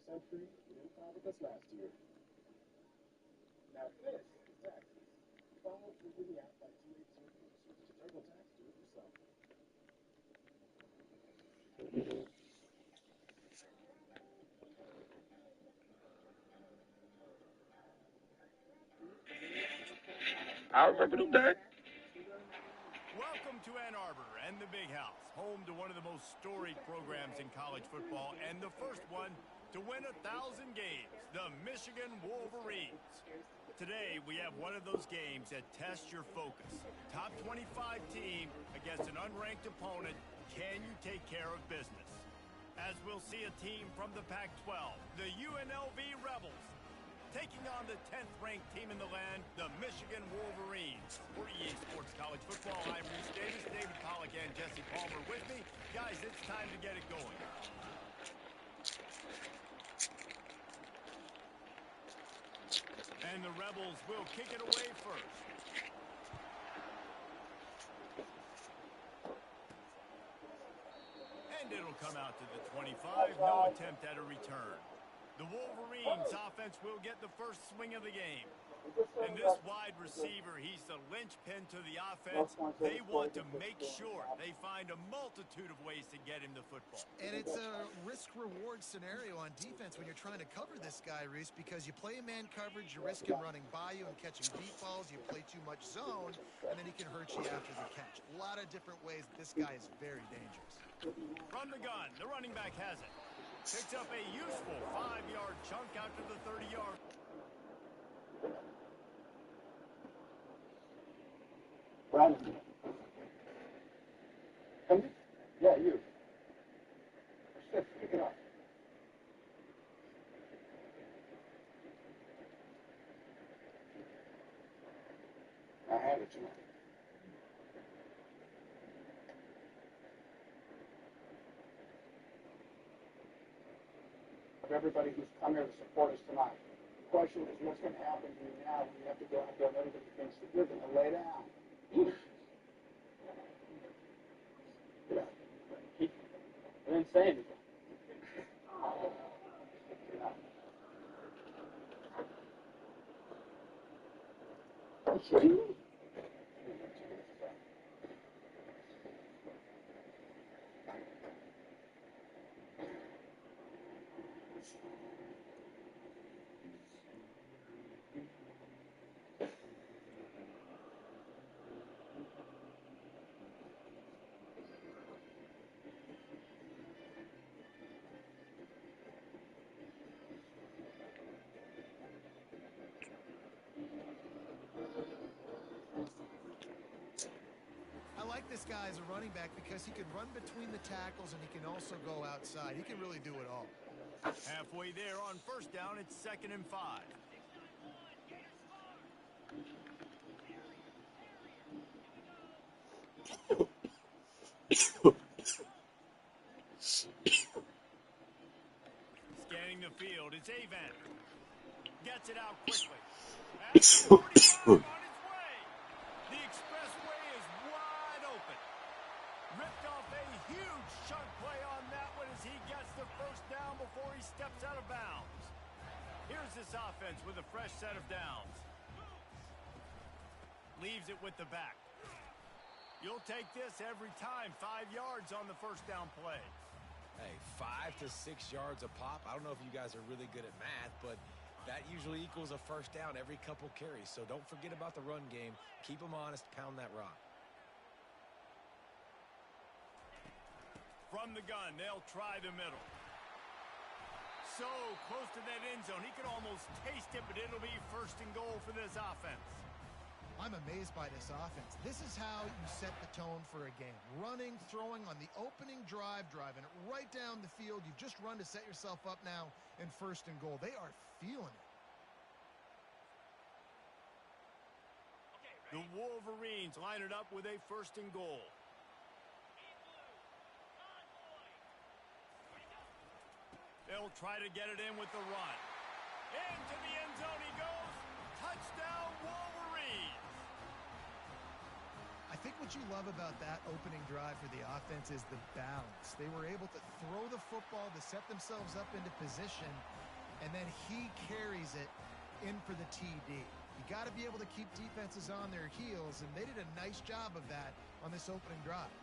century, you didn't call with us last year. Now this is taxes. File through the app by 282. Switch to TurboTax, do it yourself. I remember them days. Welcome to Ann Arbor and the Big House, home to one of the most storied programs in college football and the first one to win 1,000 games, the Michigan Wolverines. Today, we have one of those games that tests your focus. Top 25 team against an unranked opponent. Can you take care of business? As we'll see a team from the Pac-12, the UNLV Rebels, taking on the 10th ranked team in the land, the Michigan Wolverines. For EA Sports College Football, I'm Reese Davis, David Pollack, and Jesse Palmer with me. Guys, it's time to get it going. And the Rebels will kick it away first. And it'll come out to the 25. No attempt at a return. The Wolverines offense will get the first swing of the game. And this wide receiver, he's the linchpin to the offense. They want to make sure they find a multitude of ways to get him the football. And it's a risk-reward scenario on defense when you're trying to cover this guy, Reese, because you play man coverage, you risk him running by you and catching deep balls. You play too much zone, and then he can hurt you after the catch. A lot of different ways. This guy is very dangerous. From the gun, the running back has it. Picks up a useful 5-yard chunk out to the 30-yard. Brandon. Come in. Yeah, you. Shit, pick it up. I had it tonight. Of everybody who's come here to support us tonight. The question is, what's going to happen to you now when you have to go out there and everybody thinks that you're going to lay down? Yeah. I didn't say anything. I'm sure you will. I like this guy as a running back because he can run between the tackles and he can also go outside. He can really do it all. Halfway there on first down, it's 2nd and 5. Scanning the field, it's Avant. Gets it out quickly. At the 45 on his way. The expressway is wide open. Ripped off a huge chunk play on that one as he gets the first down before he steps out of bounds. Here's this offense with a fresh set of downs. Leaves it with the back. You'll take this every time. 5 yards on the first down play. Hey, 5 to 6 yards a pop. I don't know if you guys are really good at math, but that usually equals a first down every couple carries. So don't forget about the run game. Keep them honest. Pound that rock. From the gun, they'll try the middle. So close to that end zone. He can almost taste it, but it'll be 1st and goal for this offense. I'm amazed by this offense. This is how you set the tone for a game. Running, throwing on the opening drive, driving it right down the field. You've just run to set yourself up now in 1st and goal. They are feeling it. The Wolverines line it up with a 1st and goal. They'll try to get it in with the run. Into the end zone he goes. Touchdown, Wolverines. I think what you love about that opening drive for the offense is the balance. They were able to throw the football to set themselves up into position, and then he carries it in for the TD. You got to be able to keep defenses on their heels, and they did a nice job of that on this opening drive.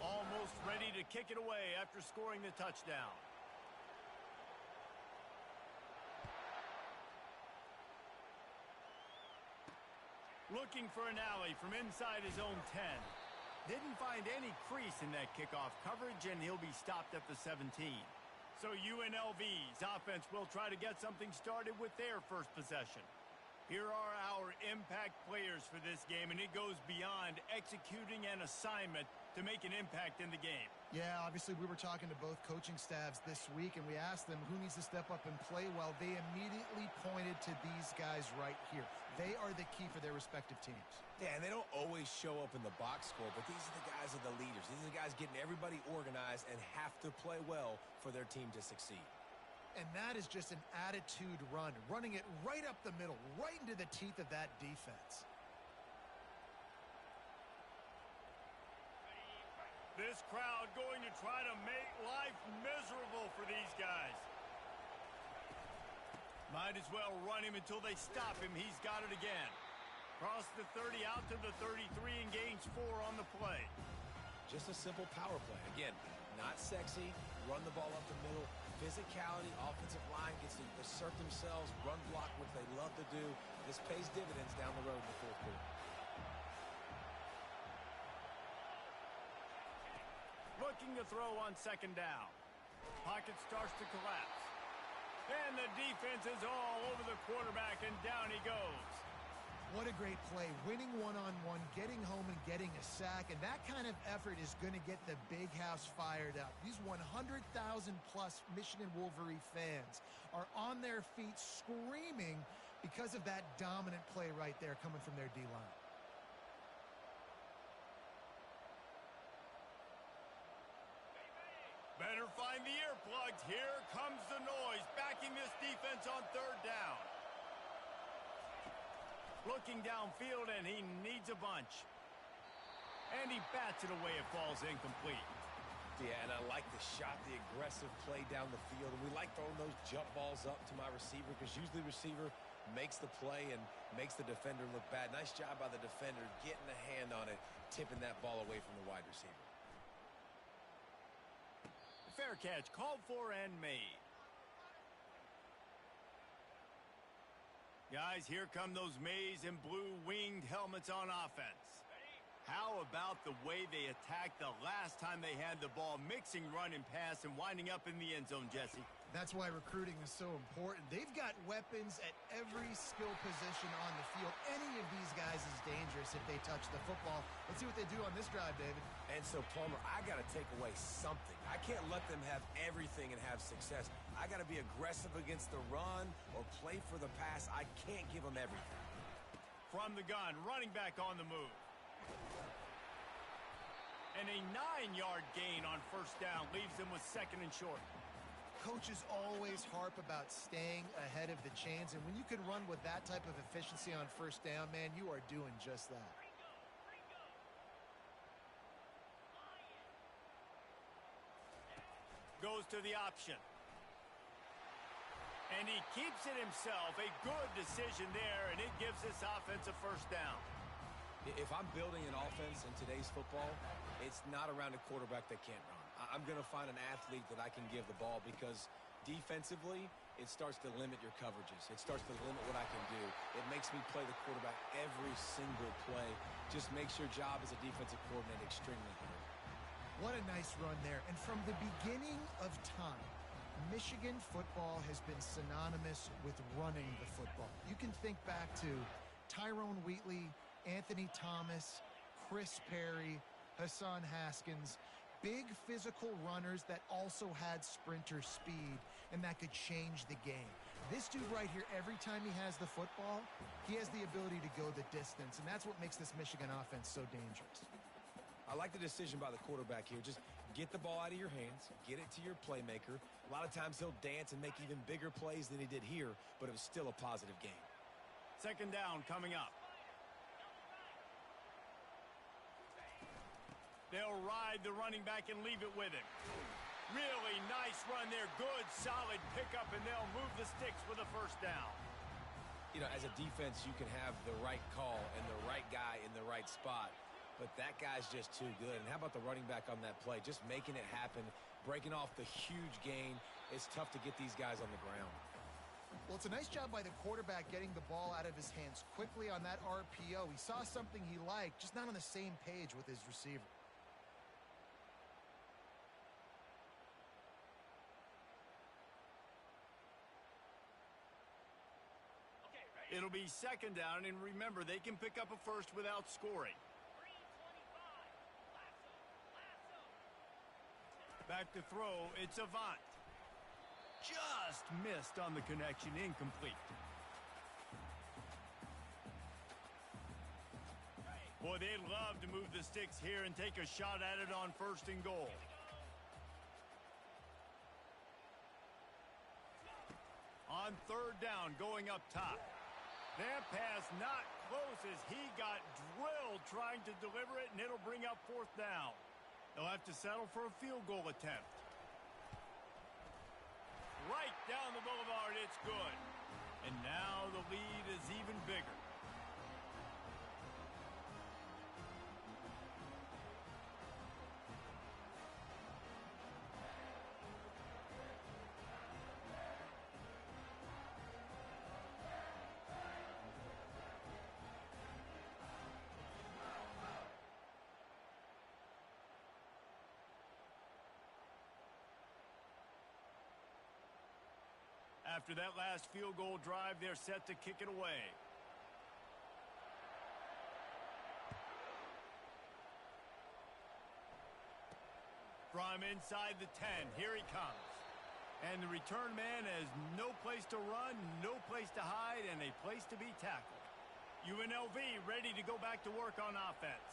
Almost ready to kick it away after scoring the touchdown. Looking for an alley from inside his own 10. Didn't find any crease in that kickoff coverage, and he'll be stopped at the 17. So UNLV's offense will try to get something started with their first possession. Here are our impact players for this game, and it goes beyond executing an assignment to make an impact in the game. Yeah, obviously we were talking to both coaching staffs this week, and we asked them who needs to step up and play well. They immediately pointed to these guys right here. They are the key for their respective teams. Yeah, and they don't always show up in the box score, but these are the guys that are the leaders. These are the guys getting everybody organized and have to play well for their team to succeed. And that is just an attitude run, running it right up the middle, right into the teeth of that defense. This crowd going to try to make life miserable for these guys. Might as well run him until they stop him. He's got it again. Cross the 30 out to the 33 and gains 4 on the play. Just a simple power play. Again, not sexy, run the ball up the middle. Physicality, offensive line gets to assert themselves, run block, which they love to do. This pays dividends down the road in the fourth quarter. Looking to throw on second down. Pocket starts to collapse. And the defense is all over the quarterback, and down he goes. What a great play. Winning one-on-one, getting home and getting a sack, and that kind of effort is going to get the big house fired up. These 100,000-plus Michigan Wolverine fans are on their feet screaming because of that dominant play right there coming from their D-line. Better find the earplugs. Here comes the noise, backing this defense on third down. Looking downfield, and he needs a bunch. And he bats it away. It falls incomplete. Yeah, and I like the shot, the aggressive play down the field. And we like throwing those jump balls up to my receiver because usually the receiver makes the play and makes the defender look bad. Nice job by the defender getting a hand on it, tipping that ball away from the wide receiver. Fair catch, called for and made. Guys, here come those maize and blue winged helmets on offense. How about the way they attacked the last time they had the ball, mixing run and pass and winding up in the end zone, Jesse? That's why recruiting is so important. They've got weapons at every skill position on the field. Any of these guys is dangerous if they touch the football. Let's see what they do on this drive, David. And so, Palmer, I got to take away something. I can't let them have everything and have success. I got to be aggressive against the run or play for the pass. I can't give them everything. From the gun, running back on the move. And a 9-yard gain on first down leaves them with second and short. Coaches always harp about staying ahead of the chains, and when you can run with that type of efficiency on first down, man, you are doing just that. Goes to the option. And he keeps it himself. A good decision there, and it gives this offense a first down. If I'm building an offense in today's football, it's not around a quarterback that can't run. I'm going to find an athlete that I can give the ball because defensively, it starts to limit your coverages. It starts to limit what I can do. It makes me play the quarterback every single play. Just makes your job as a defensive coordinator extremely hard. What a nice run there. And from the beginning of time, Michigan football has been synonymous with running the football. You can think back to Tyrone Wheatley, Anthony Thomas, Chris Perry, Hassan Haskins, big physical runners that also had sprinter speed and that could change the game. This dude right here, every time he has the football, he has the ability to go the distance, and that's what makes this Michigan offense so dangerous. I like the decision by the quarterback here. Just get the ball out of your hands, get it to your playmaker. A lot of times he'll dance and make even bigger plays than he did here, but it was still a positive game. Second down coming up. They'll ride the running back and leave it with him. Really nice run there. Good, solid pickup, and they'll move the sticks with a first down. You know, as a defense, you can have the right call and the right guy in the right spot, but that guy's just too good. And how about the running back on that play? Just making it happen, breaking off the huge gain. It's tough to get these guys on the ground. Well, it's a nice job by the quarterback getting the ball out of his hands quickly on that RPO. He saw something he liked, just not on the same page with his receiver. It'll be second down, and remember, they can pick up a first without scoring. Back to throw, it's Avant. Just missed on the connection, incomplete. Boy, they'd love to move the sticks here and take a shot at it on first and goal. On third down, going up top. That pass not close as he got drilled trying to deliver it, and it'll bring up fourth down. They'll have to settle for a field goal attempt. Right down the boulevard, it's good. And now the lead is even bigger. After that last field goal drive, they're set to kick it away. From inside the 10, here he comes. And the return man has no place to run, no place to hide, and a place to be tackled. UNLV ready to go back to work on offense.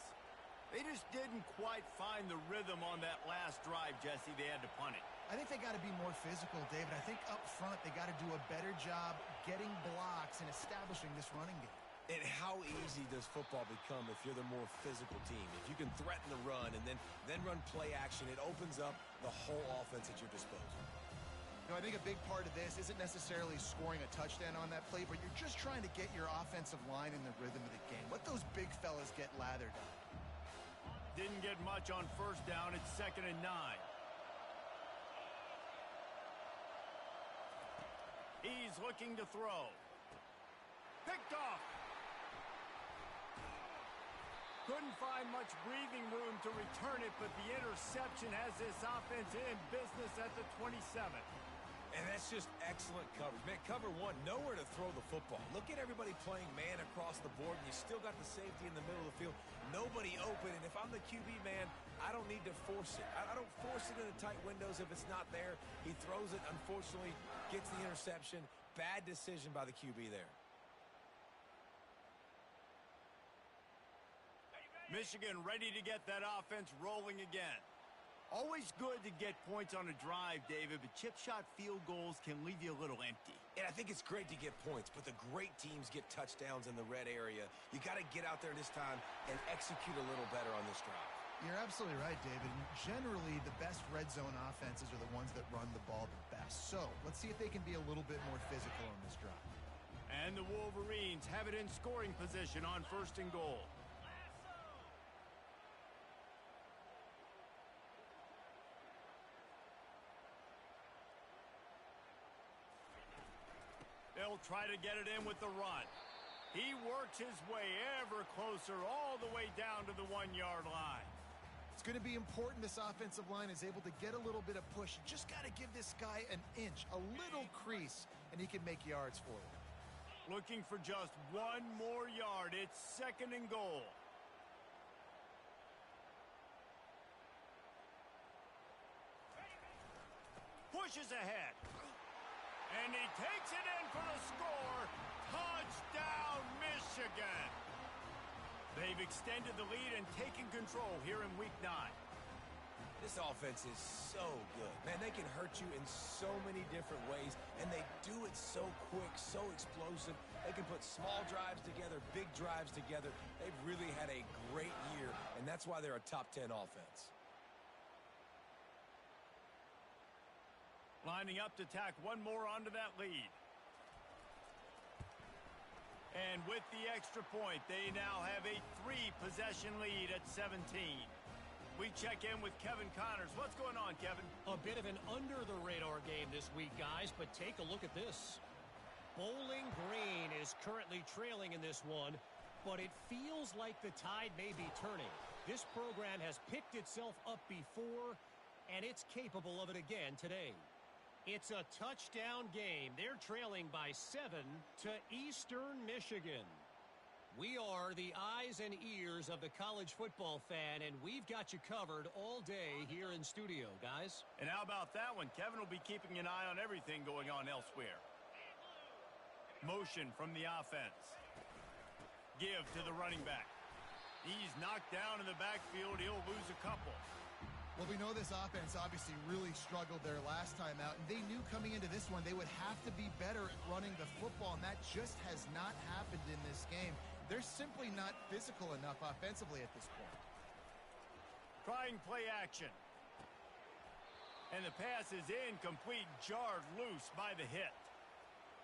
They just didn't quite find the rhythm on that last drive, Jesse. They had to punt it. I think they got to be more physical, David. I think up front they got to do a better job getting blocks and establishing this running game. And how easy does football become if you're the more physical team? If you can threaten the run and then run play action, it opens up the whole offense at your disposal. You know, I think a big part of this isn't necessarily scoring a touchdown on that play, but you're just trying to get your offensive line in the rhythm of the game. Let those big fellas get lathered up. Didn't get much on first down. It's 2nd and 9. He's looking to throw. Picked off. Couldn't find much breathing room to return it, but the interception has this offense in business at the 27. And that's just excellent coverage. Man, cover one, nowhere to throw the football. Look at everybody playing man across the board, and you still got the safety in the middle of the field. Nobody open, and if I'm the QB, man, I don't need to force it. I don't force it in the tight windows if it's not there. He throws it, unfortunately, gets the interception. Bad decision by the QB there. Michigan ready to get that offense rolling again. Always good to get points on a drive, David, but chip shot field goals can leave you a little empty. And I think it's great to get points, but the great teams get touchdowns in the red area. You got to get out there this time and execute a little better on this drive. You're absolutely right, David. And generally, the best red zone offenses are the ones that run the ball the best. So let's see if they can be a little bit more physical on this drive. And the Wolverines have it in scoring position on 1st and goal. They'll try to get it in with the run. He works his way ever closer all the way down to the 1-yard line. It's going to be important this offensive line is able to get a little bit of push. You just got to give this guy an inch, a little crease, and he can make yards for you. Looking for just 1 more yard. It's 2nd and goal. Pushes ahead. And he takes it in for the score. Touchdown, Michigan. They've extended the lead and taken control here in Week 9. This offense is so good. Man, they can hurt you in so many different ways, and they do it so quick, so explosive. They can put small drives together, big drives together. They've really had a great year, and that's why they're a top 10 offense. Lining up to tack one more onto that lead. And with the extra point, they now have a 3-possession lead at 17. We check in with Kevin Connors. What's going on, Kevin? A bit of an under-the-radar game this week, guys, but take a look at this. Bowling Green is currently trailing in this one, but it feels like the tide may be turning. This program has picked itself up before, and it's capable of it again today. It's a touchdown game. They're trailing by 7 to Eastern Michigan. We are the eyes and ears of the college football fan, and we've got you covered all day here in studio, guys. And how about that one? Kevin will be keeping an eye on everything going on elsewhere. Motion from the offense. Give to the running back. He's knocked down in the backfield. He'll lose a couple. Well, we know this offense obviously really struggled their last time out, and they knew coming into this one they would have to be better at running the football, and that just has not happened in this game. They're simply not physical enough offensively at this point. Trying play action. And the pass is incomplete, jarred loose by the hit.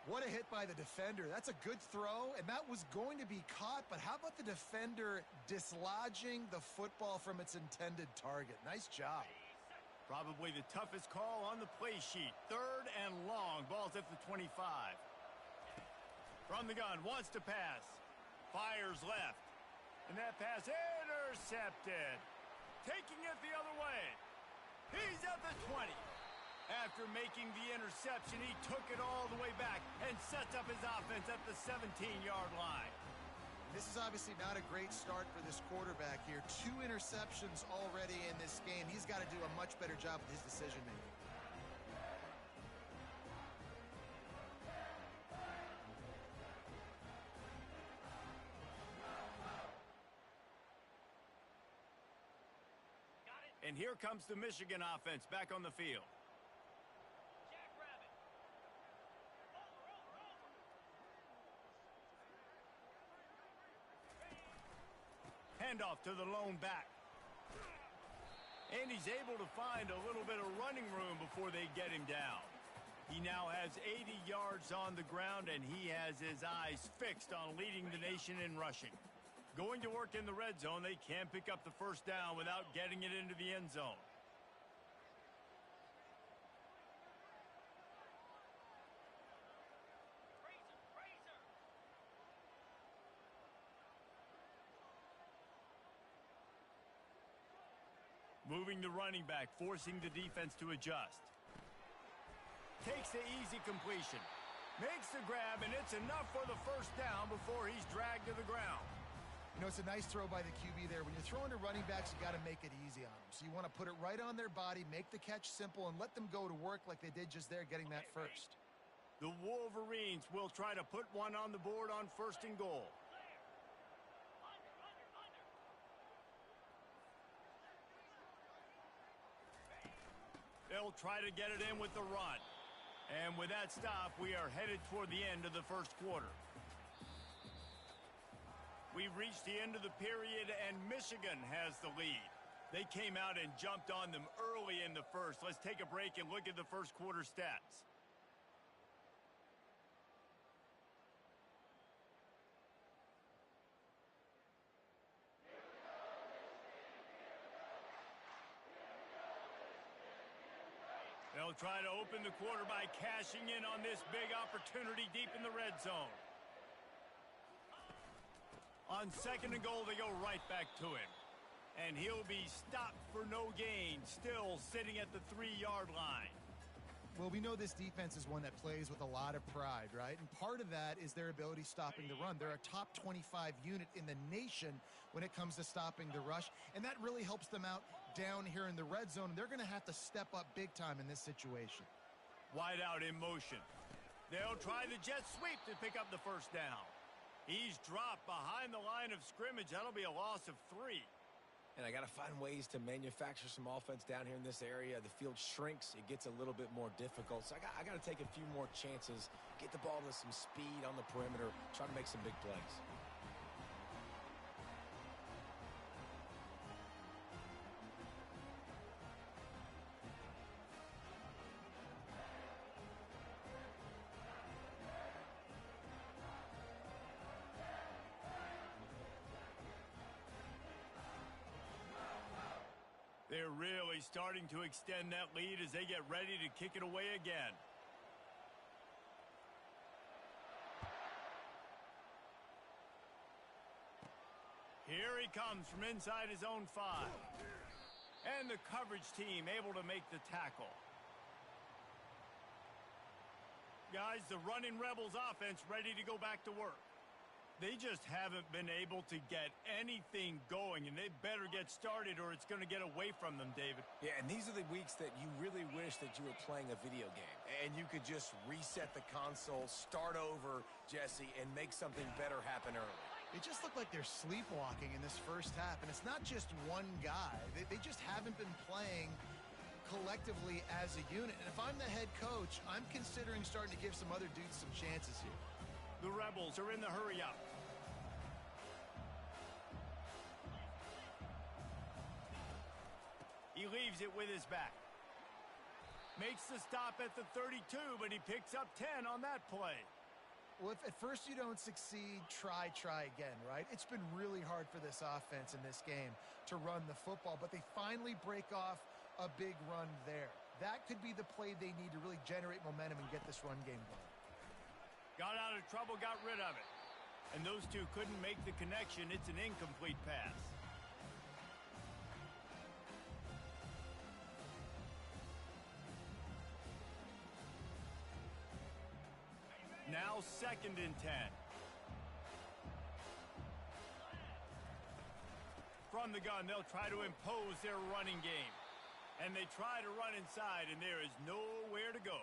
What a hit by the defender. That's a good throw, and that was going to be caught, but how about the defender dislodging the football from its intended target? Nice job. Probably the toughest call on the play sheet. 3rd and long. Ball's at the 25. From the gun, wants to pass. Fires left. And that pass intercepted. Taking it the other way. He's at the 20. After making the interception, he took it all the way back and sets up his offense at the 17-yard line. This is obviously not a great start for this quarterback here. 2 interceptions already in this game. He's got to do a much better job with his decision-making. And here comes the Michigan offense back on the field. Handoff to the lone back. And he's able to find a little bit of running room before they get him down. He now has 80 yards on the ground, and he has his eyes fixed on leading the nation in rushing. Going to work in the red zone, they can't pick up the first down without getting it into the end zone. Moving the running back, forcing the defense to adjust. Takes the easy completion. Makes the grab, and it's enough for the first down before he's dragged to the ground. You know, it's a nice throw by the QB there. When you're throwing to running backs, you got to make it easy on them. So you want to put it right on their body, make the catch simple, and let them go to work like they did just there, getting that first. The Wolverines will try to put one on the board on 1st and goal. They'll try to get it in with the run. And with that stop, we are headed toward the end of the first quarter. We've reached the end of the period, and Michigan has the lead. They came out and jumped on them early in the first. Let's take a break and look at the first quarter stats. They'll try to open the quarter by cashing in on this big opportunity deep in the red zone. On 2nd and goal, they go right back to him. And he'll be stopped for no gain, still sitting at the 3-yard line. Well, we know this defense is one that plays with a lot of pride, right? And part of that is their ability stopping the run. They're a top 25 unit in the nation when it comes to stopping the rush, and that really helps them out down here in the red zone. They're going to have to step up big time in this situation. Wide out in motion. They'll try the jet sweep to pick up the first down. He's dropped behind the line of scrimmage. That'll be a loss of 3. And I got to find ways to manufacture some offense down here in this area. The field shrinks. It gets a little bit more difficult. So I got to take a few more chances, get the ball to some speed on the perimeter, try to make some big plays. They're really starting to extend that lead as they get ready to kick it away again. Here he comes from inside his own 5. And the coverage team able to make the tackle. Guys, the running Rebels offense ready to go back to work. They just haven't been able to get anything going, and they better get started or it's going to get away from them, David. Yeah, and these are the weeks that you really wish that you were playing a video game and you could just reset the console, start over, Jesse, and make something better happen early. It just looked like they're sleepwalking in this first half, and it's not just one guy. They just haven't been playing collectively as a unit. And if I'm the head coach, I'm considering starting to give some other dudes some chances here. The Rebels are in the hurry up. He leaves it with his back. Makes the stop at the 32, but he picks up 10 on that play. Well, if at first you don't succeed, try again, right? It's been really hard for this offense in this game to run the football, but they finally break off a big run there. That could be the play they need to really generate momentum and get this run game going. Got out of trouble, got rid of it. And those two couldn't make the connection. It's an incomplete pass. Now 2nd and 10. From the gun, they'll try to impose their running game. And they try to run inside, and there is nowhere to go.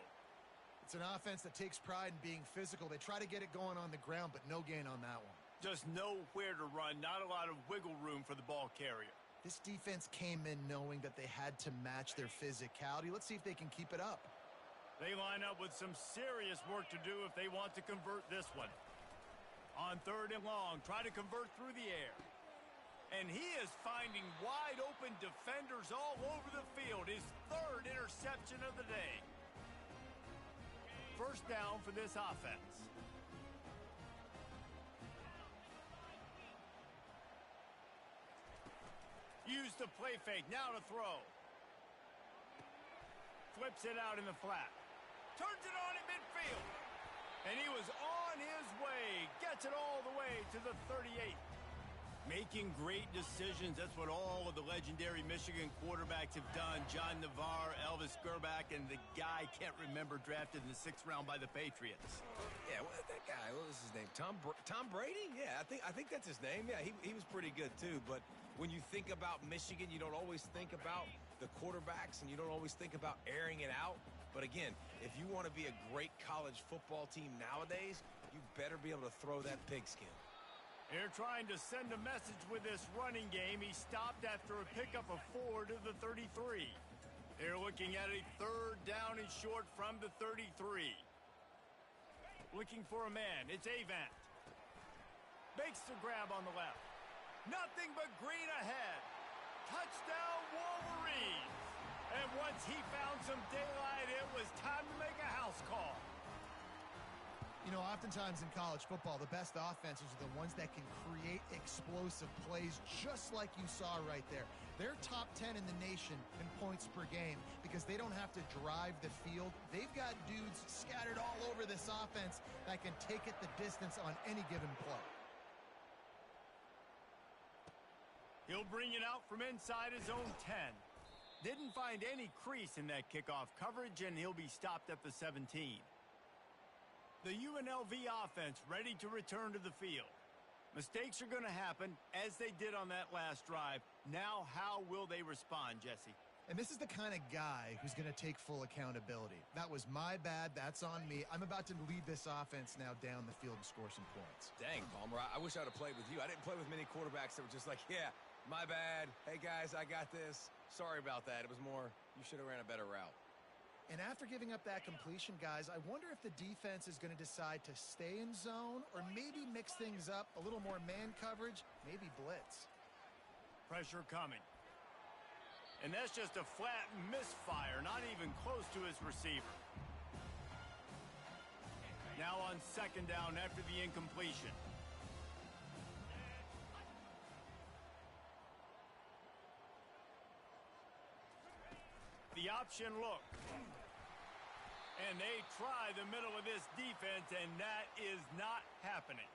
It's an offense that takes pride in being physical. They try to get it going on the ground, but no gain on that one. Just nowhere to run, not a lot of wiggle room for the ball carrier. This defense came in knowing that they had to match their physicality. Let's see if they can keep it up. They line up with some serious work to do if they want to convert this one. On 3rd and long, try to convert through the air. And he is finding wide open defenders all over the field. His 3rd interception of the day. First down for this offense. Use the play fake, now to throw. Flips it out in the flat. Turns it on in midfield. And he was on his way. Gets it all the way to the 38. Making great decisions. That's what all of the legendary Michigan quarterbacks have done. John Navarre, Elvis Gerbach, and the guy can't remember drafted in the 6th round by the Patriots. Yeah, that guy, what was his name? Tom Brady? Yeah, I think that's his name. Yeah, he was pretty good too. But when you think about Michigan, you don't always think about the quarterbacks and you don't always think about airing it out. But again, if you want to be a great college football team nowadays, you better be able to throw that pigskin. They're trying to send a message with this running game. He stopped after a pickup of 4 to the 33. They're looking at a 3rd down and short from the 33. Looking for a man. It's Avant. Makes the grab on the left. Nothing but green ahead. Touchdown Wolverines. And once he found some daylight, it was time to make a house call. You know, oftentimes in college football, the best offenses are the ones that can create explosive plays just like you saw right there. They're top 10 in the nation in points per game because they don't have to drive the field. They've got dudes scattered all over this offense that can take it the distance on any given play. He'll bring it out from inside his own 10. Didn't find any crease in that kickoff coverage, and he'll be stopped at the 17. The UNLV offense ready to return to the field. Mistakes are going to happen, as they did on that last drive. Now, how will they respond, Jesse? And this is the kind of guy who's going to take full accountability. That was my bad. That's on me. I'm about to lead this offense now down the field and score some points. Dang, Palmer, I wish I would have played with you. I didn't play with many quarterbacks that were just like, yeah, my bad. Hey, guys, I got this. Sorry about that. It was more, you should have ran a better route. And after giving up that completion, guys, I wonder if the defense is going to decide to stay in zone or maybe mix things up, a little more man coverage, maybe blitz. Pressure coming. And that's just a flat misfire, not even close to his receiver. Now on second down after the incompletion. The option look. And they try the middle of this defense, and that is not happening.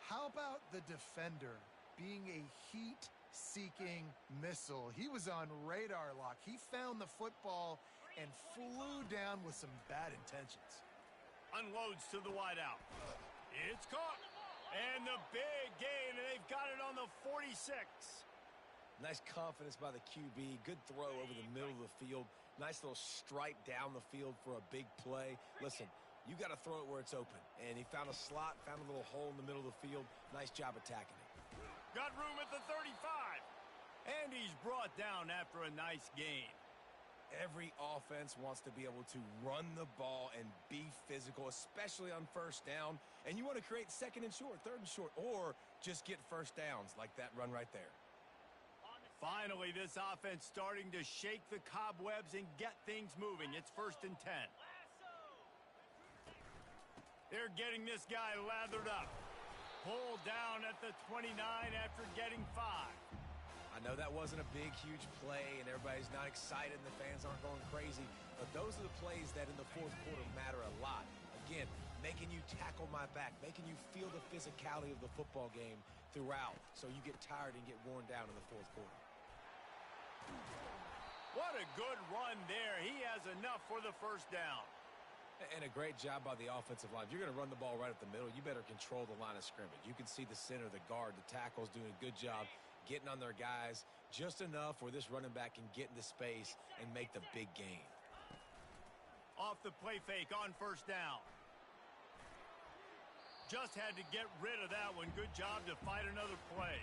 How about the defender being a heat-seeking missile? He was on radar lock. He found the football and flew down with some bad intentions. Unloads to the wideout. It's caught. And the big gain, and they've got it on the 46. Nice confidence by the QB. Good throw over the middle of the field. Nice little strike down the field for a big play. Listen, you got to throw it where it's open. And he found a slot, found a little hole in the middle of the field. Nice job attacking it. Got room at the 35. And he's brought down after a nice gain. Every offense wants to be able to run the ball and be physical, especially on first down. And you want to create second and short, third and short, or just get first downs like that run right there. Finally, this offense starting to shake the cobwebs and get things moving. It's 1st and 10. They're getting this guy lathered up. Pulled down at the 29 after getting 5. I know that wasn't a big, huge play, and everybody's not excited, and the fans aren't going crazy, but those are the plays that in the fourth quarter matter a lot. Again, making you tackle my back, making you feel the physicality of the football game throughout, so you get tired and get worn down in the fourth quarter. What a good run there. He has enough for the first down. And a great job by the offensive line. If you're going to run the ball right at the middle, you better control the line of scrimmage. You can see the center, the guard, the tackles doing a good job getting on their guys just enough where this running back can get into space and make the big gain. Off the play fake on first down. Just had to get rid of that one. Good job to fight another play.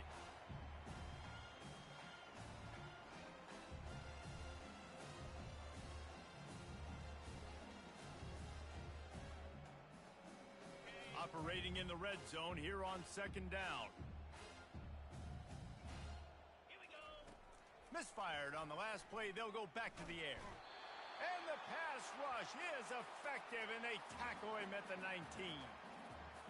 Operating in the red zone here on second down. Here we go. Misfired on the last play. They'll go back to the air. And the pass rush is effective, and they tackle him at the 19.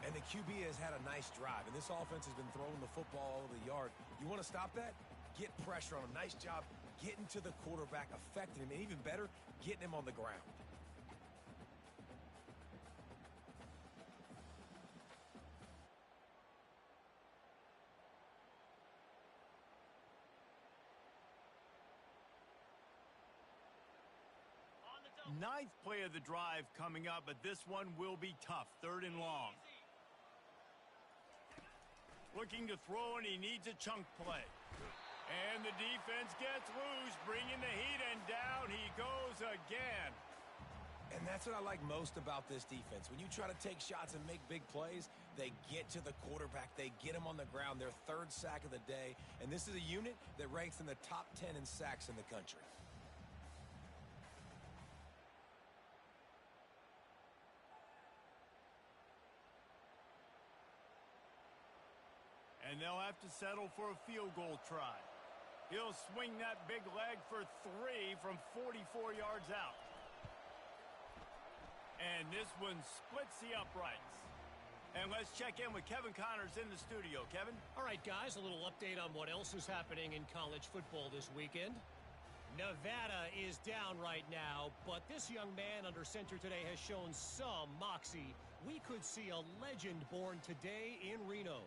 And the QB has had a nice drive, and this offense has been throwing the football all over the yard. You want to stop that? Get pressure on him. Nice job getting to the quarterback, affecting him, and even better, getting him on the ground. Ninth play of the drive coming up, but this one will be tough. 3rd and long. Looking to throw, and he needs a chunk play. And the defense gets loose, bringing the heat, and down he goes again. And that's what I like most about this defense. When you try to take shots and make big plays, they get to the quarterback. They get him on the ground. Their 3rd sack of the day. And this is a unit that ranks in the top 10 in sacks in the country. And they'll have to settle for a field goal try. He'll swing that big leg for 3 from 44 yards out. And this one splits the uprights. And let's check in with Kevin Connors in the studio. Kevin? All right, guys, a little update on what else is happening in college football this weekend. Nevada is down right now, but this young man under center today has shown some moxie. We could see a legend born today in Reno.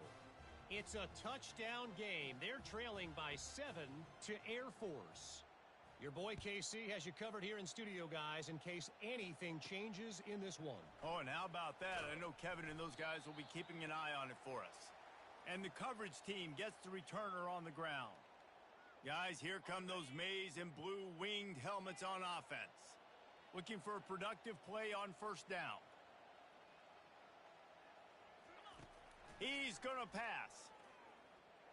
It's a touchdown game. They're trailing by 7 to Air Force. Your boy KC has you covered here in studio, guys, in case anything changes in this one. Oh, and how about that? I know Kevin and those guys will be keeping an eye on it for us. And the coverage team gets the returner on the ground. Guys, here come those maize and blue winged helmets on offense. Looking for a productive play on first down. He's going to pass.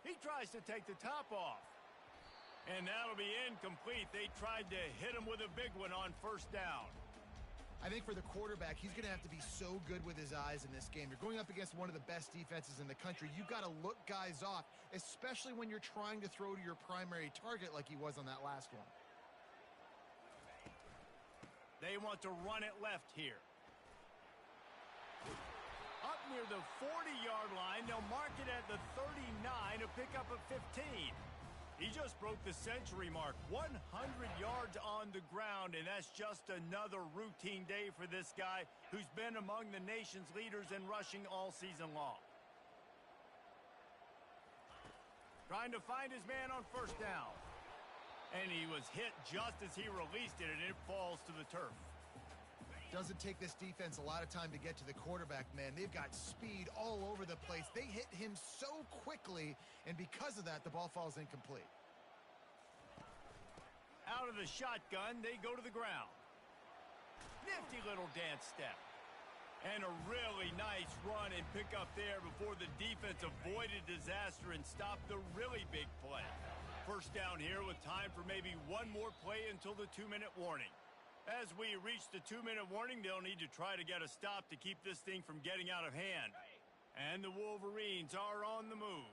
He tries to take the top off. And that'll be incomplete. They tried to hit him with a big one on first down. I think for the quarterback, he's going to have to be so good with his eyes in this game. You're going up against one of the best defenses in the country. You've got to look guys off, especially when you're trying to throw to your primary target like he was on that last one. They want to run it left here. Up near the 40-yard line, they'll mark it at the 39 to pick up a 15. He just broke the century mark, 100 yards on the ground, and that's just another routine day for this guy who's been among the nation's leaders in rushing all season long. Trying to find his man on first down. And he was hit just as he released it, and it falls to the turf. Doesn't take this defense a lot of time to get to the quarterback, man. They've got speed all over the place. They hit him so quickly, and because of that, the ball falls incomplete. Out of the shotgun, they go to the ground. Nifty little dance step. And a really nice run and pick up there before the defense avoided disaster and stopped the really big play. First down here with time for maybe one more play until the 2-minute warning. As we reach the 2-minute warning, they'll need to try to get a stop to keep this thing from getting out of hand. And the Wolverines are on the move.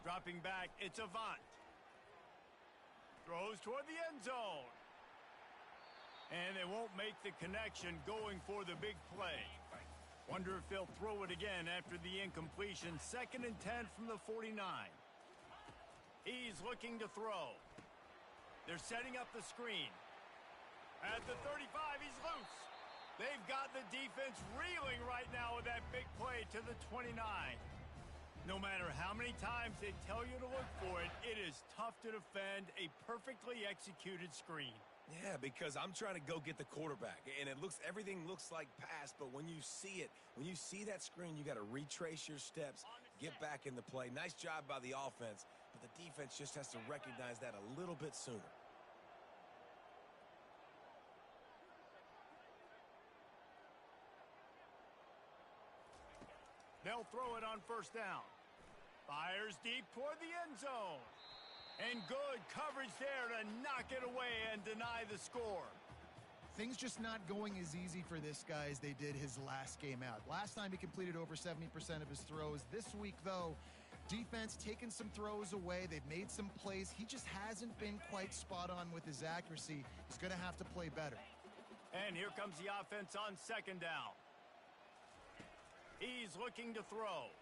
Dropping back, it's Avant. Throws toward the end zone. And they won't make the connection going for the big play. Wonder if they'll throw it again after the incompletion. 2nd and 10 from the 49. He's looking to throw. They're setting up the screen. At the 35, he's loose. They've got the defense reeling right now with that big play to the 29. No matter how many times they tell you to look for it, it is tough to defend a perfectly executed screen. Yeah, because I'm trying to go get the quarterback, and everything looks like pass, but when you see it, when you see that screen, you got to retrace your steps, get back in the play. Nice job by the offense, but the defense just has to recognize that a little bit sooner. They'll throw it on first down. Fires deep toward the end zone. And good coverage there to knock it away and deny the score. Things just not going as easy for this guy as they did his last game out. Last time he completed over 70% of his throws. This week, though, defense taking some throws away. They've made some plays. He just hasn't been quite spot on with his accuracy. He's going to have to play better. And here comes the offense on 2nd down. He's looking to throw.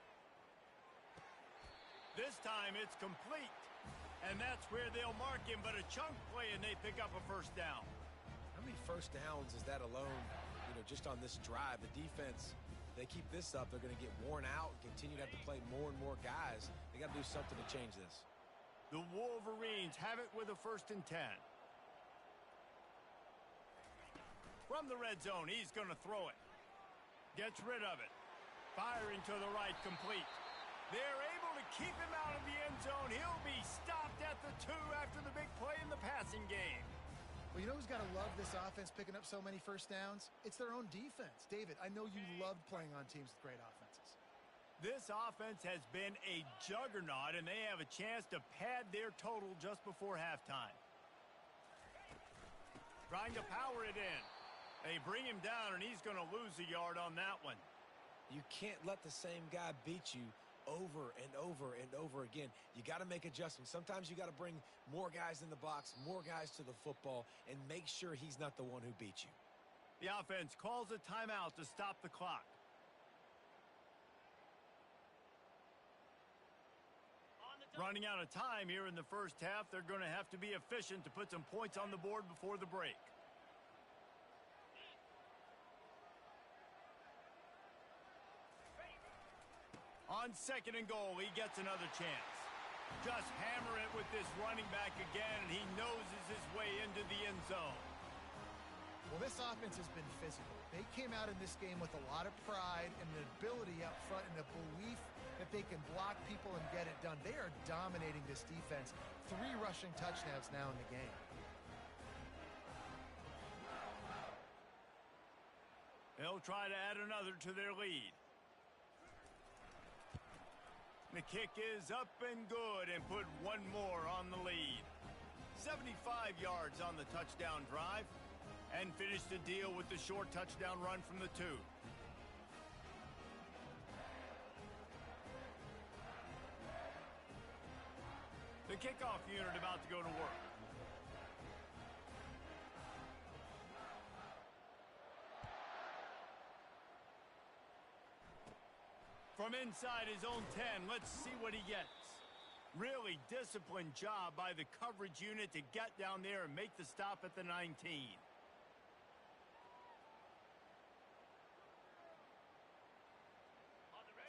This time it's complete. And that's where they'll mark him, but a chunk play, and they pick up a first down. How many first downs is that alone, just on this drive? The defense, they keep this up, they're going to get worn out and continue to have to play more and more guys. They got to do something to change this. The Wolverines have it with a 1st and 10. From the red zone, he's going to throw it. Gets rid of it. Firing to the right, complete. They're able to keep him out of the end zone. He'll be stopped at the 2 after the big play in the passing game. Well, you know who's got to love this offense picking up so many first downs? It's their own defense. David, I know you loved playing on teams with great offenses. This offense has been a juggernaut, and they have a chance to pad their total just before halftime. Trying to power it in. They bring him down, and he's going to lose a yard on that one. You can't let the same guy beat you over and over and over again. You got to make adjustments. Sometimes you got to bring more guys in the box, more guys to the football, and make sure he's not the one who beat you. The offense calls a timeout to stop the clock. Running out of time here in the first half, they're going to have to be efficient to put some points on the board before the break. On 2nd and goal, he gets another chance. Just hammer it with this running back again, and he noses his way into the end zone. Well, this offense has been physical. They came out in this game with a lot of pride and an ability up front and a belief that they can block people and get it done. They are dominating this defense. 3 rushing touchdowns now in the game. They'll try to add another to their lead. The kick is up and good and put one more on the lead. 75 yards on the touchdown drive and finish the deal with the short touchdown run from the 2. The kickoff unit about to go to work. From inside his own 10, let's see what he gets. Really disciplined job by the coverage unit to get down there and make the stop at the 19.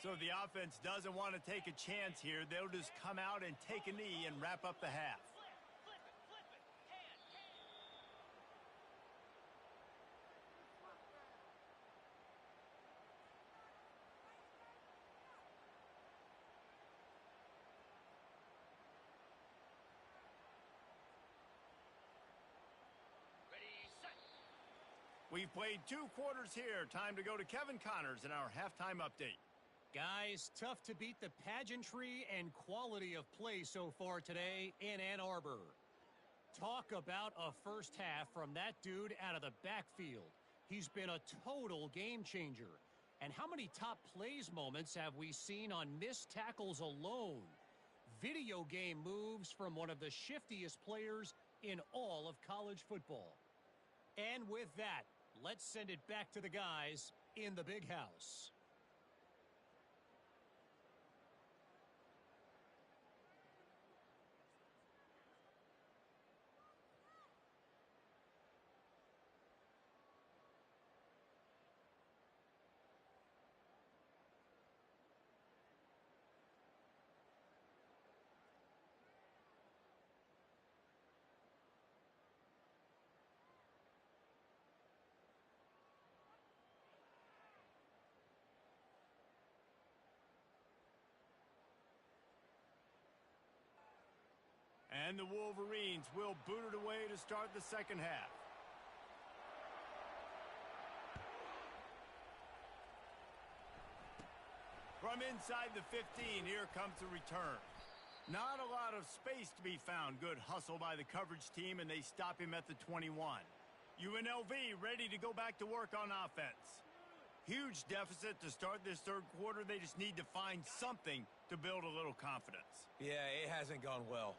So the offense doesn't want to take a chance here. They'll just come out and take a knee and wrap up the half. We've played 2 quarters here. Time to go to Kevin Connors in our halftime update. Guys, tough to beat the pageantry and quality of play so far today in Ann Arbor. Talk about a first half from that dude out of the backfield. He's been a total game changer. And how many top plays moments have we seen on missed tackles alone? Video game moves from one of the shiftiest players in all of college football. And with that, let's send it back to the guys in the big house. And the Wolverines will boot it away to start the second half. From inside the 15, here comes the return. Not a lot of space to be found. Good hustle by the coverage team, and they stop him at the 21. UNLV ready to go back to work on offense. Huge deficit to start this third quarter. They just need to find something to build a little confidence. Yeah, it hasn't gone well.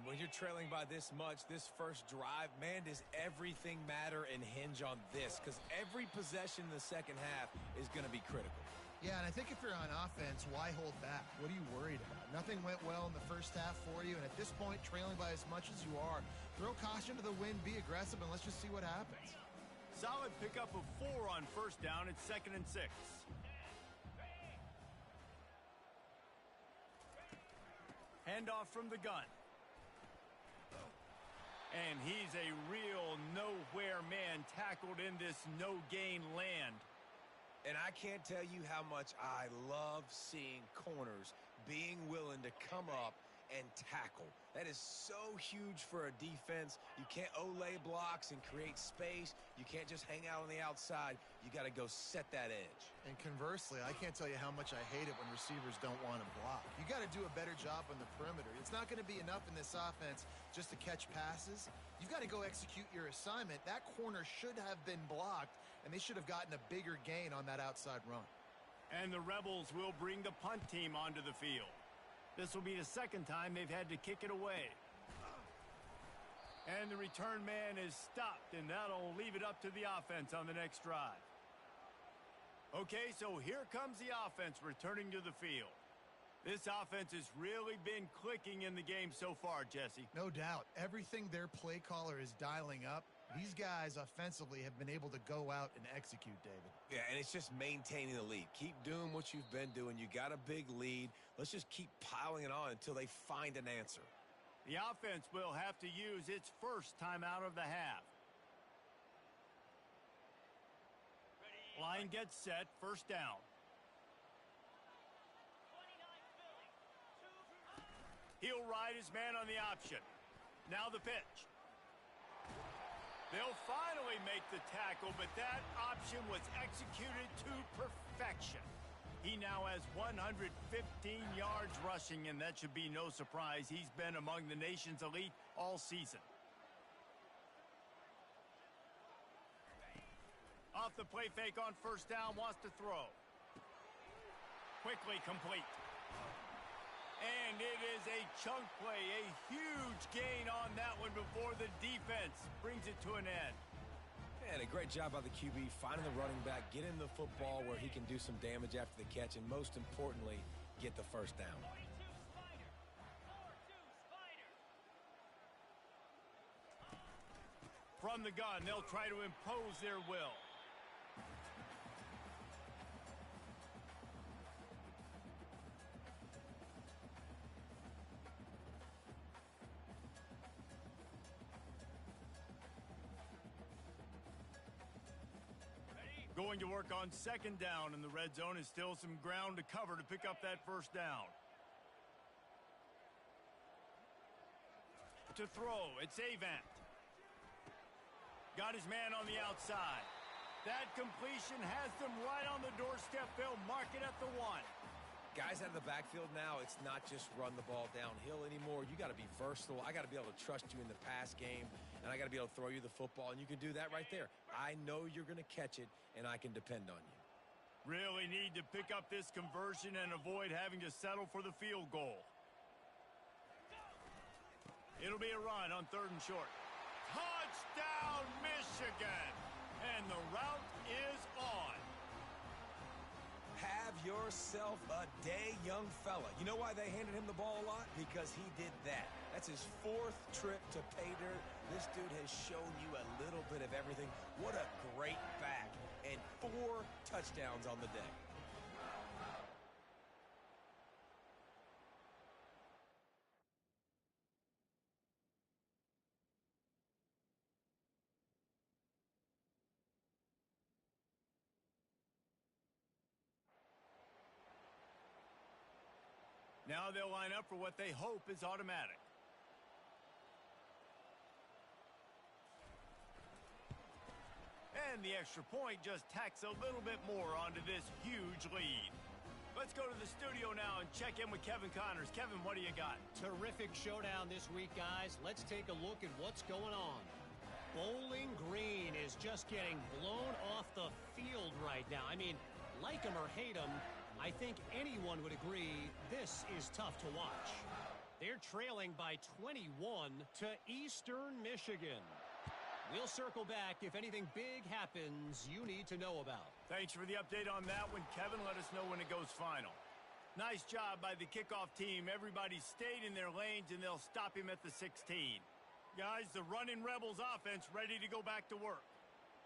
When you're trailing by this much, this first drive, man, does everything matter and hinge on this? Because every possession in the second half is going to be critical. Yeah, and I think if you're on offense, why hold back? What are you worried about? Nothing went well in the first half for you, and at this point, trailing by as much as you are, throw caution to the wind, be aggressive, and let's just see what happens. Solid pickup of 4 on first down. It's 2nd and 6. Handoff from the gun. And he's a real nowhere man tackled in this no-gain land. And I can't tell you how much I love seeing corners being willing to come up and tackle. That is so huge for a defense. You can't Olay blocks and create space. You can't just hang out on the outside. You got to go set that edge. And conversely, I can't tell you how much I hate it when receivers don't want to block. You got to do a better job on the perimeter. It's not going to be enough in this offense just to catch passes. You've got to go execute your assignment. That corner should have been blocked, and they should have gotten a bigger gain on that outside run. And the Rebels will bring the punt team onto the field. This will be the second time they've had to kick it away. And the return man is stopped, and that'll leave it up to the offense on the next drive. Okay, so here comes the offense returning to the field. This offense has really been clicking in the game so far, Jesse. No doubt. Everything their play caller is dialing up, these guys offensively have been able to go out and execute, David. Yeah, and it's just maintaining the lead. Keep doing what you've been doing. You got a big lead. Let's just keep piling it on until they find an answer. The offense will have to use its first timeout of the half. Line gets set, first down. He'll ride his man on the option. Now the pitch. They'll finally make the tackle, but that option was executed to perfection. He now has 115 yards rushing, and that should be no surprise. He's been among the nation's elite all season. Off the play fake on first down, wants to throw. Quickly complete. And it is a chunk play, a huge gain on that one before the defense brings it to an end. And a great job by the QB, finding the running back, getting the football where he can do some damage after the catch, and most importantly, get the first down. From the gun, they'll try to impose their will. Going to work on second down in the red zone, is still some ground to cover to pick up that first down. To throw, it's Avant. Got his man on the outside. That completion has them right on the doorstep. They'll mark it at the 1. Guys out of the backfield now, it's not just run the ball downhill anymore. You got to be versatile. I got to be able to trust you in the pass game, and I got to be able to throw you the football, and you can do that right there. I know you're going to catch it, and I can depend on you. Really need to pick up this conversion and avoid having to settle for the field goal. It'll be a run on 3rd and short. Touchdown, Michigan! And the route is on. Have yourself a day, young fella. You know why they handed him the ball a lot? Because he did that. That's his 4th trip to pay dirt. This dude has shown you a little bit of everything. What a great back. And 4 touchdowns on the day. Now they'll line up for what they hope is automatic. And the extra point just tacks a little bit more onto this huge lead. Let's go to the studio now and check in with Kevin Connors. Kevin, what do you got? Terrific showdown this week, guys. Let's take a look at what's going on. Bowling Green is just getting blown off the field right now. I mean, like him or hate him, I think anyone would agree this is tough to watch. They're trailing by 21 to Eastern Michigan. We'll circle back if anything big happens you need to know about. Thanks for the update on that one, Kevin. Let us know when it goes final. Nice job by the kickoff team. Everybody stayed in their lanes, and they'll stop him at the 16. Guys, the running Rebels offense ready to go back to work.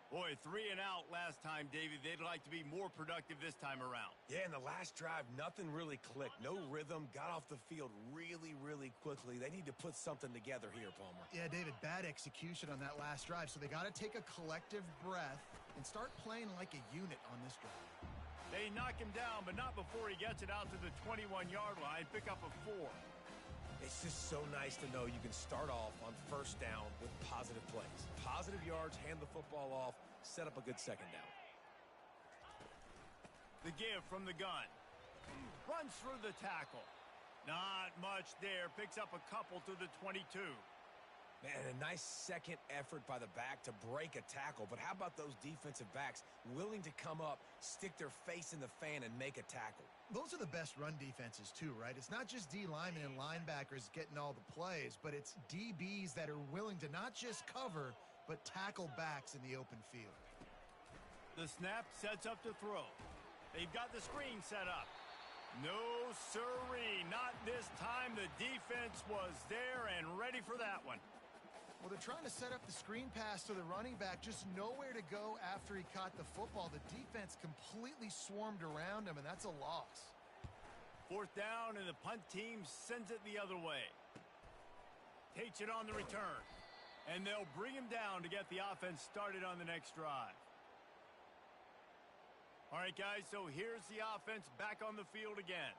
Boy, 3 and out last time, David. They'd like to be more productive this time around. Yeah, in the last drive, nothing really clicked. No rhythm, got off the field really, really quickly. They need to put something together here, Palmer. Yeah, David, bad execution on that last drive, so they got to take a collective breath and start playing like a unit on this drive. They knock him down, but not before he gets it out to the 21-yard line. Pick up a 4. It's just so nice to know you can start off on first down with positive plays. Positive yards, hand the football off, set up a good second down. The give from the gun. Runs through the tackle. Not much there. Picks up a couple to the 22. Man, a nice second effort by the back to break a tackle. But how about those defensive backs willing to come up, stick their face in the fan, and make a tackle? Those are the best run defenses too, right? It's not just D linemen and linebackers getting all the plays, but it's DBs that are willing to not just cover, but tackle backs in the open field. The snap sets up to throw. They've got the screen set up. No siree, not this time. The defense was there and ready for that one. Well, they're trying to set up the screen pass to the running back, just nowhere to go after he caught the football. The defense completely swarmed around him, and that's a loss. Fourth down, and the punt team sends it the other way. Takes it on the return, and they'll bring him down to get the offense started on the next drive. All right, guys, so here's the offense back on the field again.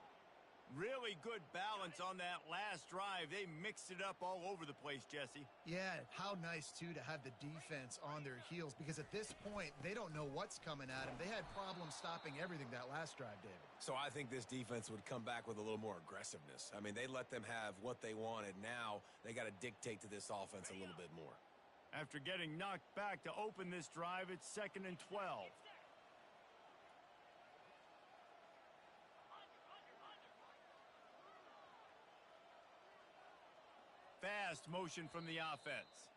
Really good balance on that last drive. They mixed it up all over the place, Jesse. Yeah, how nice, too, to have the defense on their heels, because at this point, they don't know what's coming at them. They had problems stopping everything that last drive, David. So I think this defense would come back with a little more aggressiveness. I mean, they let them have what they wanted. Now they got to dictate to this offense a little bit more. After getting knocked back to open this drive, it's 2nd and 12. Fast motion from the offense.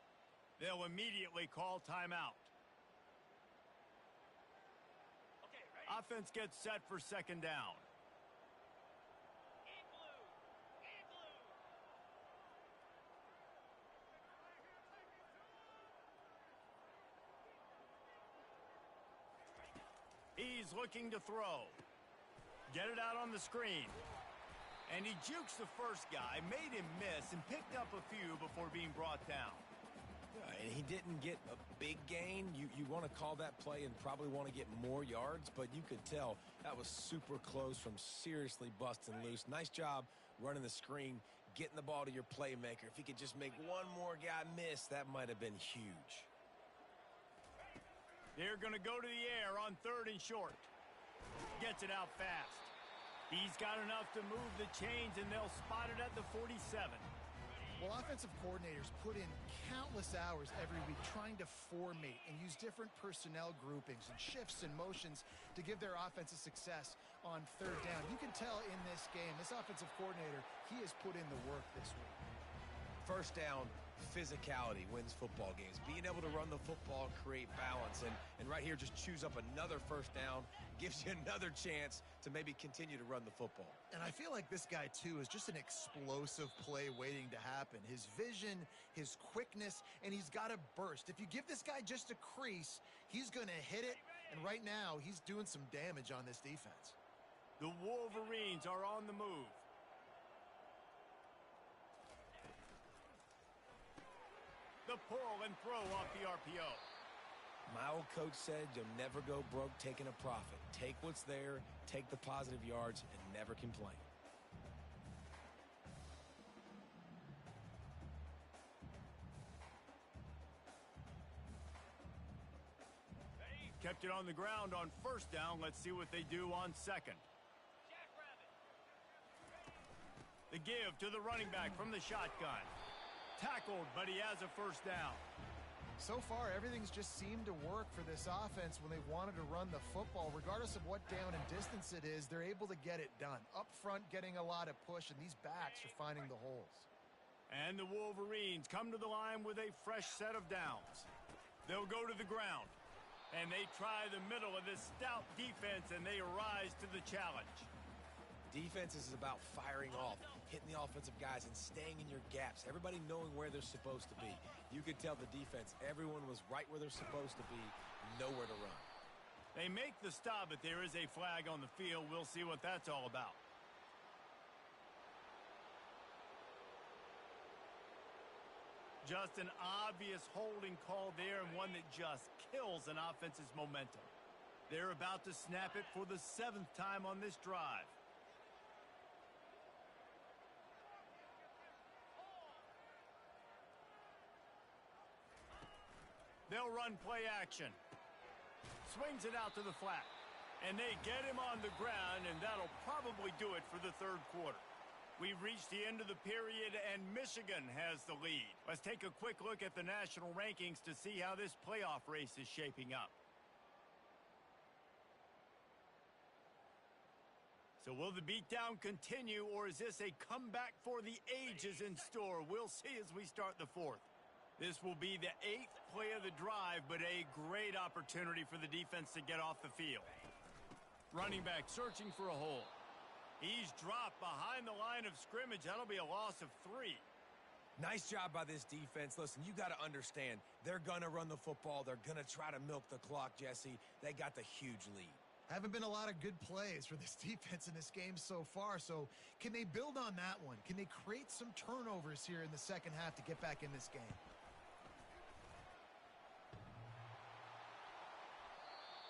They'll immediately call timeout. Offense gets set for 2nd down. He's looking to throw. Get it out on the screen. And he jukes the first guy, made him miss, and picked up a few before being brought down. And he didn't get a big gain. You want to call that play and probably want to get more yards, but you could tell that was super close from seriously busting loose. Nice job running the screen, getting the ball to your playmaker. If he could just make one more guy miss, that might have been huge. They're going to go to the air on 3rd and short. Gets it out fast. He's got enough to move the chains, and they'll spot it at the 47. Well, offensive coordinators put in countless hours every week trying to formate and use different personnel groupings and shifts and motions to give their offensive success on 3rd down. You can tell in this game, this offensive coordinator, he has put in the work this week. First down, physicality wins football games. Being able to run the football, create balance, and right here just choose up another first down, gives you another chance to maybe continue to run the football. And I feel like this guy, too, is just an explosive play waiting to happen. His vision, his quickness, and he's got a burst. If you give this guy just a crease, he's going to hit it, and right now he's doing some damage on this defense. The Wolverines are on the move. The pull and throw off the RPO. My old coach said you'll never go broke taking a profit. Take what's there, take the positive yards, and never complain. Kept it on the ground on 1st down. Let's see what they do on 2nd. The give to the running back from the shotgun. Tackled, but he has a 1st down. So far, everything's just seemed to work for this offense when they wanted to run the football. Regardless of what down and distance it is, they're able to get it done. Up front, getting a lot of push, and these backs are finding the holes. And the Wolverines come to the line with a fresh set of downs. They'll go to the ground. And they try the middle of this stout defense, and they rise to the challenge. Defense is about firing off, hitting the offensive guys, and staying in your gaps. Everybody knowing where they're supposed to be. You could tell the defense, everyone was right where they're supposed to be, nowhere to run. They make the stop, but there is a flag on the field. We'll see what that's all about. Just an obvious holding call there, and one that just kills an offense's momentum. They're about to snap it for the 7th time on this drive. They'll run play action. Swings it out to the flat. And they get him on the ground, and that'll probably do it for the 3rd quarter. We've reached the end of the period, and Michigan has the lead. Let's take a quick look at the national rankings to see how this playoff race is shaping up. So will the beatdown continue, or is this a comeback for the ages in store? We'll see as we start the fourth. This will be the 8th play of the drive, but a great opportunity for the defense to get off the field. Running back searching for a hole. He's dropped behind the line of scrimmage. That'll be a loss of 3. Nice job by this defense. Listen, you got to understand, they're going to run the football. They're going to try to milk the clock, Jesse. They got the huge lead. Haven't been a lot of good plays for this defense in this game so far, so can they build on that one? Can they create some turnovers here in the second half to get back in this game?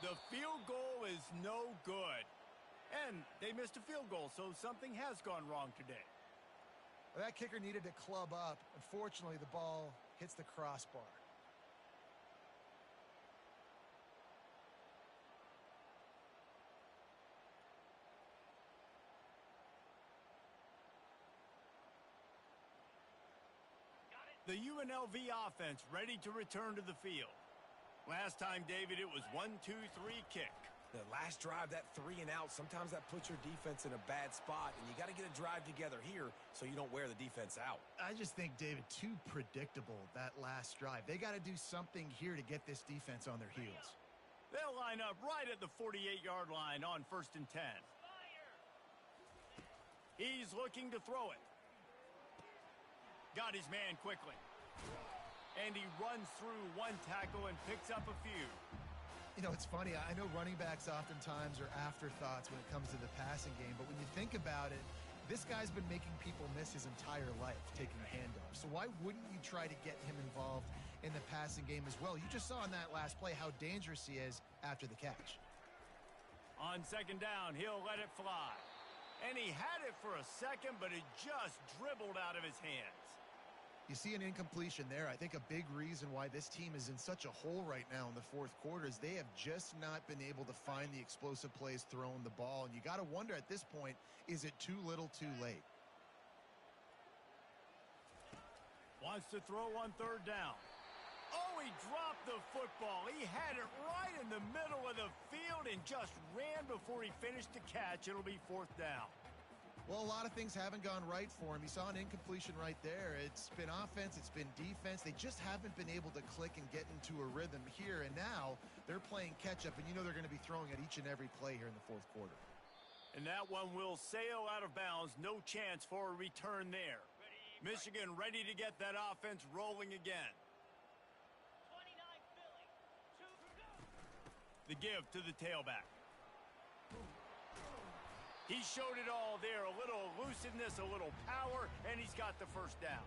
The field goal is no good. And they missed a field goal, so something has gone wrong today. Well, that kicker needed to club up. Unfortunately, the ball hits the crossbar. The UNLV offense ready to return to the field. Last time, David, it was 1-2-3 kick. The last drive, that 3 and out, sometimes that puts your defense in a bad spot, and you got to get a drive together here so you don't wear the defense out. I just think, David, too predictable, that last drive. They got to do something here to get this defense on their heels. They'll line up right at the 48-yard line on 1st and 10. He's looking to throw it. Got his man quickly. And he runs through one tackle and picks up a few. You know, it's funny. I know running backs oftentimes are afterthoughts when it comes to the passing game, but when you think about it, this guy's been making people miss his entire life taking handoffs. So why wouldn't you try to get him involved in the passing game as well? You just saw in that last play how dangerous he is after the catch. On 2nd down, he'll let it fly. And he had it for a second, but it just dribbled out of his hands. You see an incompletion there. I think a big reason why this team is in such a hole right now in the 4th quarter is they have just not been able to find the explosive plays throwing the ball. And you got to wonder at this point, is it too little too late? Wants to throw on 3rd down. Oh, he dropped the football. He had it right in the middle of the field and just ran before he finished the catch. It'll be 4th down. Well, a lot of things haven't gone right for him. You saw an incompletion right there. It's been offense, it's been defense. They just haven't been able to click and get into a rhythm here. And now they're playing catch-up, and you know they're going to be throwing at each and every play here in the 4th quarter. And that one will sail out of bounds. No chance for a return there. Michigan ready to get that offense rolling again. The give to the tailback. He showed it all there, a little elusiveness, a little power, and he's got the 1st down.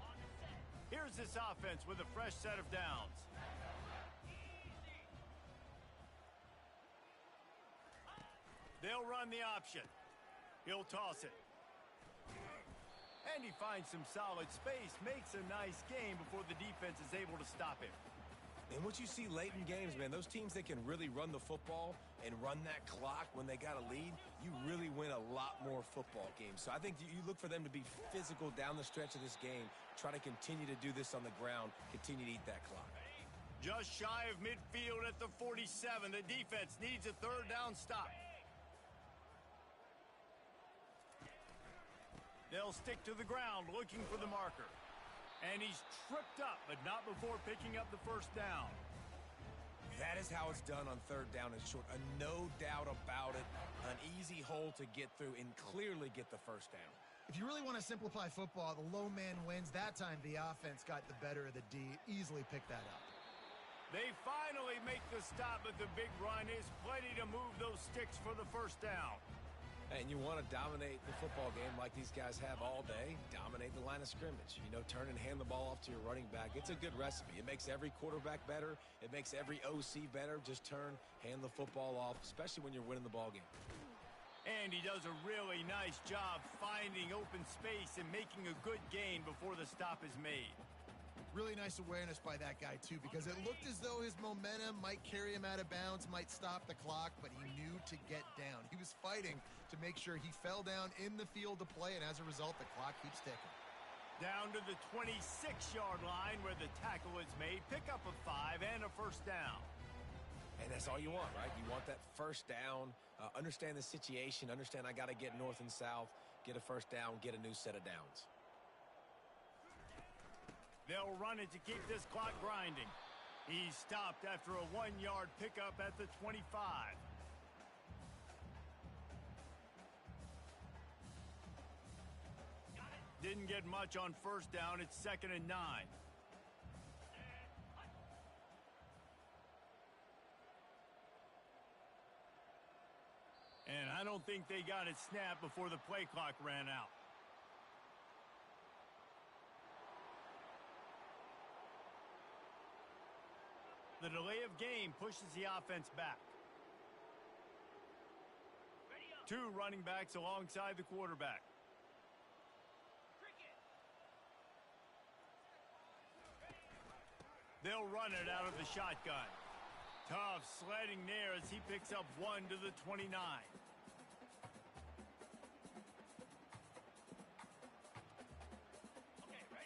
Here's this offense with a fresh set of downs. They'll run the option. He'll toss it. And he finds some solid space, makes a nice gain before the defense is able to stop him. And what you see late in games, man, those teams that can really run the football and run that clock when they got a lead, you really win a lot more football games. So I think you look for them to be physical down the stretch of this game, try to continue to do this on the ground, continue to eat that clock. Just shy of midfield at the 47. The defense needs a 3rd down stop. They'll stick to the ground looking for the marker. And he's tripped up, but not before picking up the 1st down. That is how it's done on 3rd down and short. No doubt about it. An easy hole to get through and clearly get the 1st down. If you really want to simplify football, the low man wins. That time the offense got the better of the D. Easily picked that up. They finally make the stop, but the big run is plenty to move those sticks for the 1st down. And you want to dominate the football game like these guys have all day, dominate the line of scrimmage. You know, turn and hand the ball off to your running back. It's a good recipe. It makes every quarterback better. It makes every OC better. Just turn, hand the football off, especially when you're winning the ball game. And he does a really nice job finding open space and making a good gain before the stop is made. Really nice awareness by that guy, too, because it looked as though his momentum might carry him out of bounds, might stop the clock, but he knew to get down. He was fighting to make sure he fell down in the field to play, and as a result, the clock keeps ticking. Down to the 26-yard line where the tackle is made. Pick up a 5 and a first down. And that's all you want, right? You want that first down, understand the situation, understand I got to get north and south, get a first down, get a new set of downs. They'll run it to keep this clock grinding. He's stopped after a 1-yard pickup at the 25. Didn't get much on first down. It's 2nd and 9. And I don't think they got it snapped before the play clock ran out. The delay of game pushes the offense back. 2 running backs alongside the quarterback. They'll run it out of the shotgun. Tough sledding there as he picks up 1 to the 29.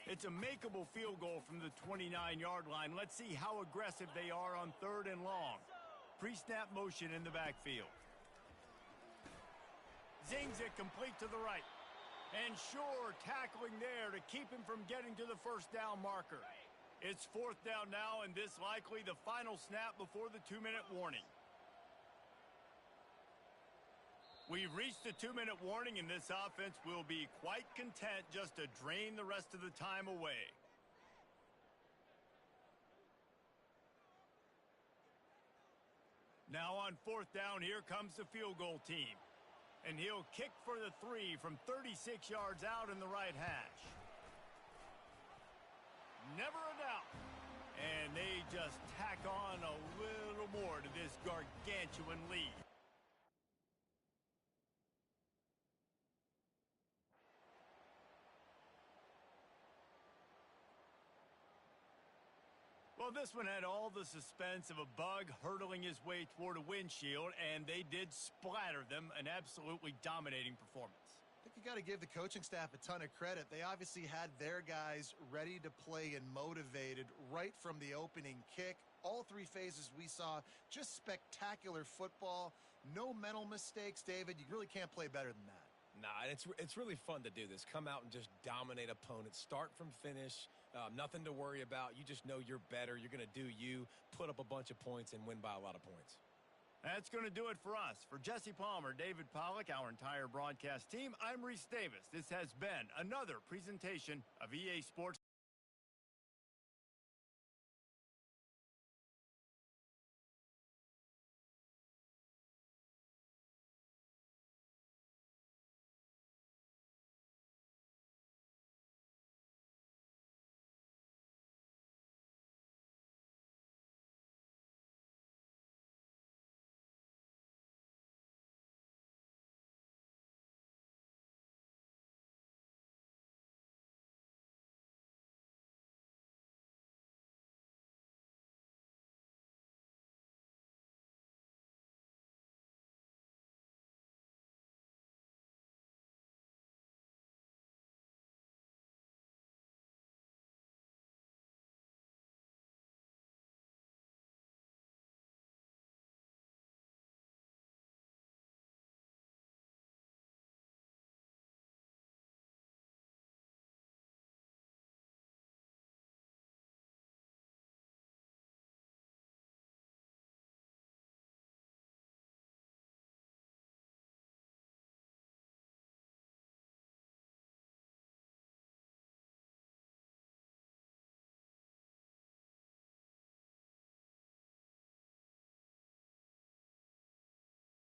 It's a makeable field goal from the 29-yard line. Let's see how aggressive they are on 3rd and long. Pre-snap motion in the backfield. Zings it complete to the right. And sure, tackling there to keep him from getting to the first down marker. It's 4th down now, and this likely the final snap before the 2-minute warning. We've reached the 2-minute warning, and this offense will be quite content just to drain the rest of the time away. Now on 4th down, here comes the field goal team. And he'll kick for the 3 from 36 yards out in the right hash. Never a doubt. And they just tack on a little more to this gargantuan lead. Well, this one had all the suspense of a bug hurtling his way toward a windshield, and they did splatter them. An absolutely dominating performance. I think you got to give the coaching staff a ton of credit. They obviously had their guys ready to play and motivated right from the opening kick. All 3 phases we saw, just spectacular football. No mental mistakes, David. You really can't play better than that. Nah, it's really fun to do this. Come out and just dominate opponents. Start from finish. Nothing to worry about. You just know you're better. You're going to do you, put up a bunch of points, and win by a lot of points. That's going to do it for us. For Jesse Palmer, David Pollack, our entire broadcast team, I'm Reese Davis. This has been another presentation of EA Sports.